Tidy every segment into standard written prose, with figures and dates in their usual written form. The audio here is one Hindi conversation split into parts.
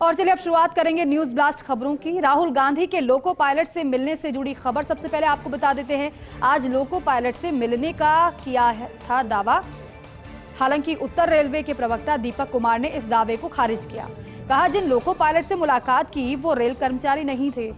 और चलिए अब शुरुआत करेंगे न्यूज ब्लास्ट खबरों की। राहुल गांधी के लोको पायलट से मिलने से जुड़ी खबर सबसे पहले आपको बता देते हैं। आज लोको पायलट से मिलने का किया था दावा। हालांकि उत्तर रेलवे के प्रवक्ता दीपक कुमार ने इस दावे को खारिज किया। कहा, जिन लोको पायलट से मुलाकात की वो रेल कर्मचारी नहीं थे।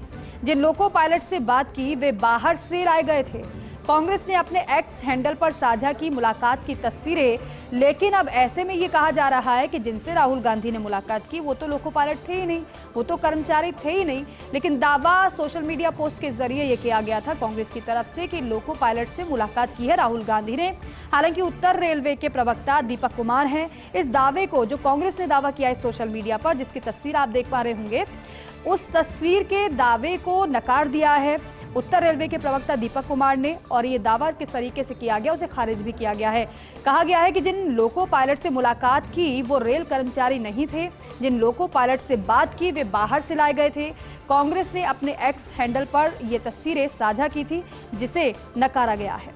जिन लोको पायलट से बात की वे बाहर से लाए गए थे। कांग्रेस ने अपने एक्स हैंडल पर साझा की मुलाकात की तस्वीरें, लेकिन अब ऐसे में ये कहा जा रहा है कि जिनसे राहुल गांधी ने मुलाकात की वो तो लोको पायलट थे ही नहीं, वो तो कर्मचारी थे ही नहीं। लेकिन दावा सोशल मीडिया पोस्ट के जरिए ये किया गया था कांग्रेस की तरफ से कि लोको पायलट से मुलाकात की है राहुल गांधी ने। हालांकि उत्तर रेलवे के प्रवक्ता दीपक कुमार हैं इस दावे को, जो कांग्रेस ने दावा किया है सोशल मीडिया पर, जिसकी तस्वीर आप देख पा रहे होंगे, उस तस्वीर के दावे को नकार दिया है उत्तर रेलवे के प्रवक्ता दीपक कुमार ने। और ये दावा किस तरीके से किया गया उसे खारिज भी किया गया है। कहा गया है कि जिन लोको पायलट से मुलाकात की वो रेल कर्मचारी नहीं थे। जिन लोको पायलट से बात की वे बाहर से लाए गए थे। कांग्रेस ने अपने एक्स हैंडल पर ये तस्वीरें साझा की थी, जिसे नकारा गया है।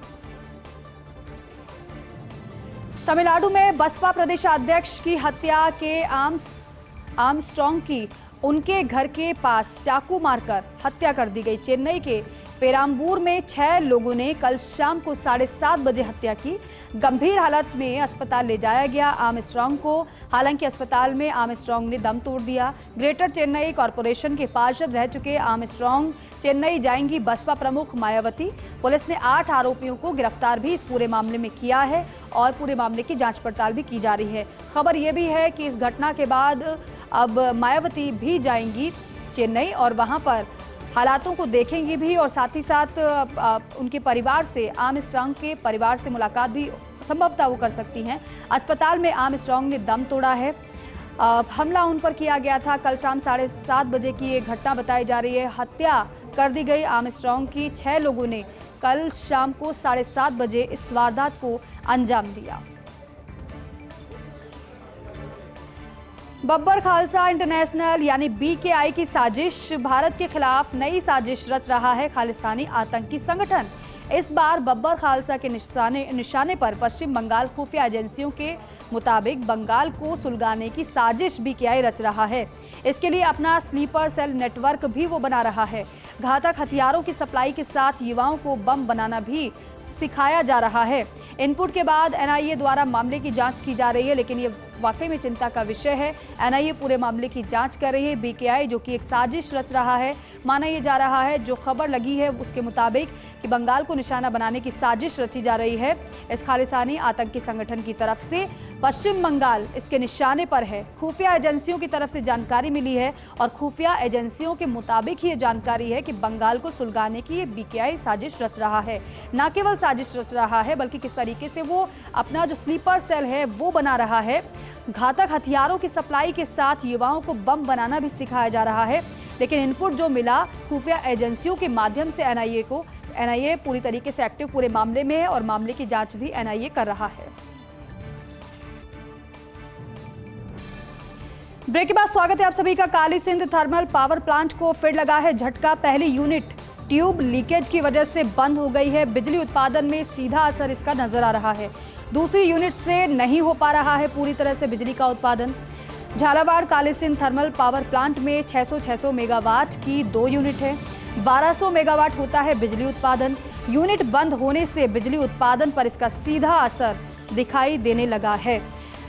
तमिलनाडु में बसपा प्रदेशाध्यक्ष की हत्या के आर्मस्ट्रांग की उनके घर के पास चाकू मारकर हत्या कर दी गई। चेन्नई के पेराम्बूर में 6 लोगों ने कल शाम को 7:30 बजे हत्या की। गंभीर हालत में अस्पताल ले जाया गया आर्मस्ट्रांग को। हालांकि अस्पताल में आर्मस्ट्रांग ने दम तोड़ दिया। ग्रेटर चेन्नई कॉरपोरेशन के पार्षद रह चुके आर्मस्ट्रांग चेन्नई जाएंगी बसपा प्रमुख मायावती। पुलिस ने 8 आरोपियों को गिरफ्तार भी इस पूरे मामले में किया है और पूरे मामले की जांच पड़ताल भी की जा रही है। खबर यह भी है कि इस घटना के बाद अब मायावती भी जाएंगी चेन्नई और वहां पर हालातों को देखेंगी भी, और साथ ही साथ उनके परिवार से, आर्मस्ट्रांग के परिवार से मुलाकात भी संभवतः वो कर सकती हैं। अस्पताल में आर्मस्ट्रांग ने दम तोड़ा है। हमला उन पर किया गया था। कल शाम 7:30 बजे की ये घटना बताई जा रही है। हत्या कर दी गई आर्मस्ट्रांग की। 6 लोगों ने कल शाम को 7:30 बजे इस वारदात को अंजाम दिया। बब्बर खालसा इंटरनेशनल यानी BKI की साजिश, भारत के खिलाफ नई साजिश रच रहा है खालिस्तानी आतंकी संगठन। इस बार बब्बर खालसा के निशाने पर पश्चिम बंगाल खुफिया एजेंसियों के मुताबिक बंगाल को सुलगाने की साजिश BKI रच रहा है। इसके लिए अपना स्लीपर सेल नेटवर्क भी वो बना रहा है। घातक हथियारों की सप्लाई के साथ युवाओं को बम बनाना भी सिखाया जा रहा है। इनपुट के बाद NIA द्वारा मामले की जांच की जा रही है, लेकिन ये वाकई में चिंता का विषय है। NIA पूरे मामले की जांच कर रही है। BKI जो कि एक साजिश रच रहा है, माना यह जा रहा है, जो खबर लगी है उसके मुताबिक कि बंगाल को निशाना बनाने की साजिश रची जा रही है इस खालिस्तानी आतंकी संगठन की तरफ से। पश्चिम बंगाल इसके निशाने पर है। खुफिया एजेंसियों की तरफ से जानकारी मिली है और खुफिया एजेंसियों के मुताबिक ये जानकारी है कि बंगाल को सुलगाने की ये BKI साजिश रच रहा है। न केवल साजिश रच रहा है बल्कि किस तरीके से वो अपना जो स्लीपर सेल है वो बना रहा है। घातक हथियारों की सप्लाई के साथ युवाओं को बम बनाना भी सिखाया जा रहा है। लेकिन इनपुट जो मिला खुफिया एजेंसियों के माध्यम से NIA पूरी तरीके से एक्टिव पूरे मामले में है और मामले की जांच भी NIA कर रहा है। ब्रेक के बाद स्वागत है आप सभी का। Kali Sindh thermal power plant को फिर लगा है झटका। पहली यूनिट ट्यूब लीकेज की वजह से बंद हो गई है। बिजली उत्पादन में सीधा असर इसका नजर आ रहा है। दूसरी यूनिट से नहीं हो पा रहा है पूरी तरह से बिजली का उत्पादन। Jhalawar Kali Sindh thermal power plant में 600 मेगावाट की 2 यूनिट है। 1200 मेगावाट होता है बिजली उत्पादन। यूनिट बंद होने से बिजली उत्पादन पर इसका सीधा असर दिखाई देने लगा है।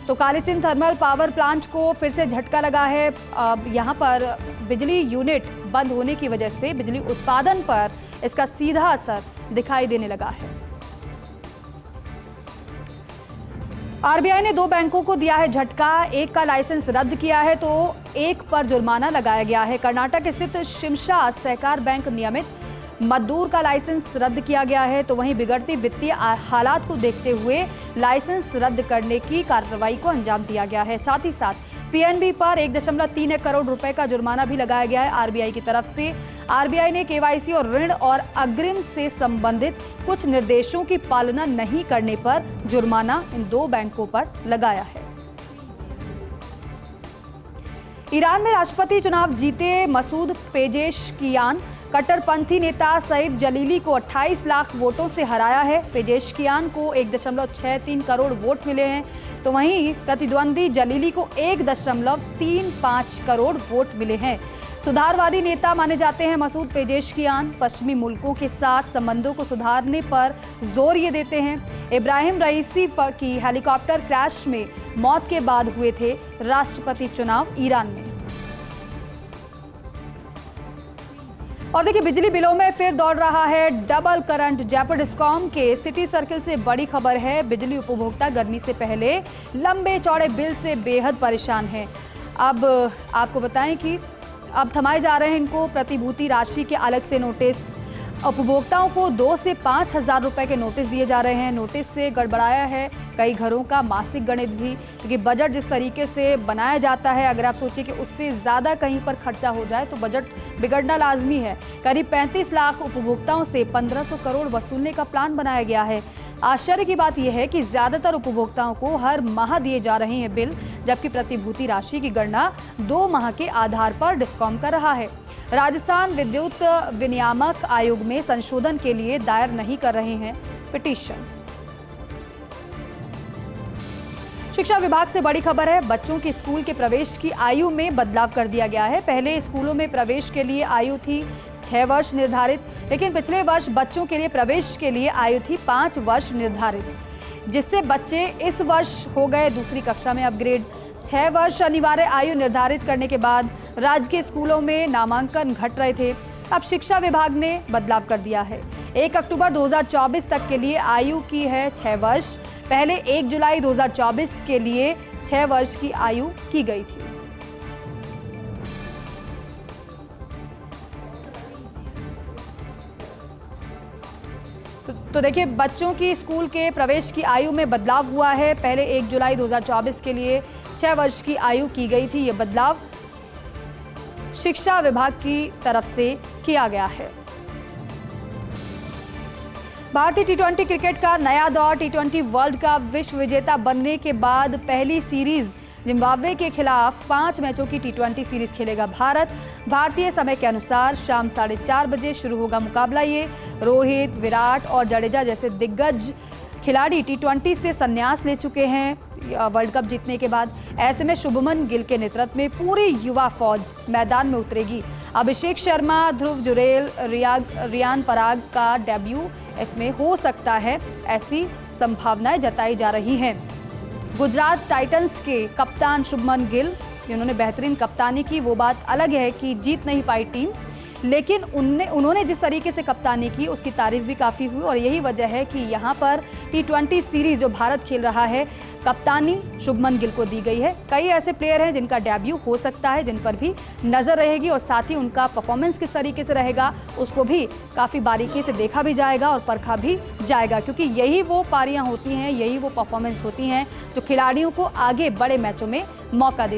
तो Kali Sindh thermal power plant को फिर से झटका लगा है। यहाँ पर बिजली यूनिट बंद होने की वजह से बिजली उत्पादन पर इसका सीधा असर दिखाई देने लगा है। RBI ने 2 बैंकों को दिया है झटका। एक का लाइसेंस रद्द किया है तो एक पर जुर्माना लगाया गया है। कर्नाटक स्थित शिमशा सहकार बैंक नियमित मजदूर का लाइसेंस रद्द किया गया है, तो वहीं बिगड़ती वित्तीय हालात को देखते हुए लाइसेंस रद्द करने की कार्रवाई को अंजाम दिया गया है। साथ ही साथ PNB पर 1.31 करोड़ रुपए का जुर्माना भी लगाया गया है RBI की तरफ से। RBI ने KYC और ऋण और अग्रिम से संबंधित कुछ निर्देशों की पालना नहीं करने पर जुर्माना इन 2 बैंकों पर लगाया है। ईरान में राष्ट्रपति चुनाव जीते मसूद पेजेशकियान कट्टरपंथी नेता सईद जलीली को 28 लाख वोटों से हराया है। पेजेशकियान को 1.63 करोड़ वोट मिले हैं। तो वहीं प्रतिद्वंदी जलीली को 1.35 करोड़ वोट मिले हैं। सुधारवादी नेता माने जाते हैं मसूद पेजेशकियान। पश्चिमी मुल्कों के साथ संबंधों को सुधारने पर जोर ये देते हैं। इब्राहिम रईसी की हेलीकॉप्टर क्रैश में मौत के बाद हुए थे राष्ट्रपति चुनाव ईरान में। और देखिए, बिजली बिलों में फिर दौड़ रहा है डबल करंट। जयपुर डिस्कॉम के सिटी सर्किल से बड़ी खबर है। बिजली उपभोक्ता गर्मी से पहले लंबे चौड़े बिल से बेहद परेशान हैं। अब आपको बताएं कि अब थमाए जा रहे हैं इनको प्रतिभूति राशि के अलग से नोटिस। उपभोक्ताओं को 2 से 5 हज़ार रुपए के नोटिस दिए जा रहे हैं। नोटिस से गड़बड़ाया है कई घरों का मासिक गणित भी, क्योंकि बजट जिस तरीके से बनाया जाता है, अगर आप सोचिए कि उससे ज़्यादा कहीं पर खर्चा हो जाए तो बजट बिगड़ना लाजमी है। करीब 35 लाख उपभोक्ताओं से 1500 करोड़ वसूलने का प्लान बनाया गया है। आश्चर्य की बात यह है कि ज़्यादातर उपभोक्ताओं को हर माह दिए जा रहे हैं बिल, जबकि प्रतिभूति राशि की गणना 2 माह के आधार पर डिस्कॉम कर रहा है। राजस्थान विद्युत विनियामक आयोग में संशोधन के लिए दायर नहीं कर रहे हैं पिटीशन। शिक्षा विभाग से बड़ी खबर है। बच्चों की स्कूल के प्रवेश की आयु में बदलाव कर दिया गया है। पहले स्कूलों में प्रवेश के लिए आयु थी 6 वर्ष निर्धारित, लेकिन पिछले वर्ष बच्चों के लिए प्रवेश के लिए आयु थी 5 वर्ष निर्धारित, जिससे बच्चे इस वर्ष हो गए दूसरी कक्षा में अपग्रेड। 6 वर्ष अनिवार्य आयु निर्धारित करने के बाद राजकीय स्कूलों में नामांकन घट रहे थे। अब शिक्षा विभाग ने बदलाव कर दिया है। 1 अक्टूबर 2024 तक के लिए आयु की है 6 वर्ष। पहले 1 जुलाई 2024 के लिए 6 वर्ष की आयु की गई थी। तो देखिए, बच्चों की स्कूल के प्रवेश की आयु में बदलाव हुआ है। पहले 1 जुलाई 2024 के लिए 6 वर्ष की आयु की गई थी। ये बदलाव शिक्षा विभाग की तरफ से किया गया है। भारतीय टी20 क्रिकेट का नया दौर। टी20 वर्ल्ड कप विश्व विजेता बनने के बाद पहली सीरीज जिम्बाब्वे के खिलाफ 5 मैचों की टी20 सीरीज खेलेगा भारत। भारतीय समय के अनुसार शाम 4:30 बजे शुरू होगा मुकाबला। ये रोहित, विराट और जडेजा जैसे दिग्गज खिलाड़ी टी20 से संन्यास ले चुके हैं वर्ल्ड कप जीतने के बाद। ऐसे में शुभमन गिल के नेतृत्व में पूरी युवा फौज मैदान में उतरेगी। अभिषेक शर्मा, ध्रुव जुरेल, रियान पराग का डेब्यू इसमें हो सकता है, ऐसी संभावनाएं जताई जा रही हैं। गुजरात टाइटंस के कप्तान शुभमन गिल, जिन्होंने बेहतरीन कप्तानी की, वो बात अलग है कि जीत नहीं पाई टीम, लेकिन उन्होंने जिस तरीके से कप्तानी की उसकी तारीफ भी काफ़ी हुई। और यही वजह है कि यहाँ पर टी20 सीरीज जो भारत खेल रहा है, कप्तानी शुभमन गिल को दी गई है। कई ऐसे प्लेयर हैं जिनका डेब्यू हो सकता है, जिन पर भी नज़र रहेगी और साथ ही उनका परफॉर्मेंस किस तरीके से रहेगा उसको भी काफ़ी बारीकी से देखा भी जाएगा और परखा भी जाएगा, क्योंकि यही वो पारियां होती हैं, यही वो परफॉर्मेंस होती हैं जो खिलाड़ियों को आगे बड़े मैचों में मौका देती हैं।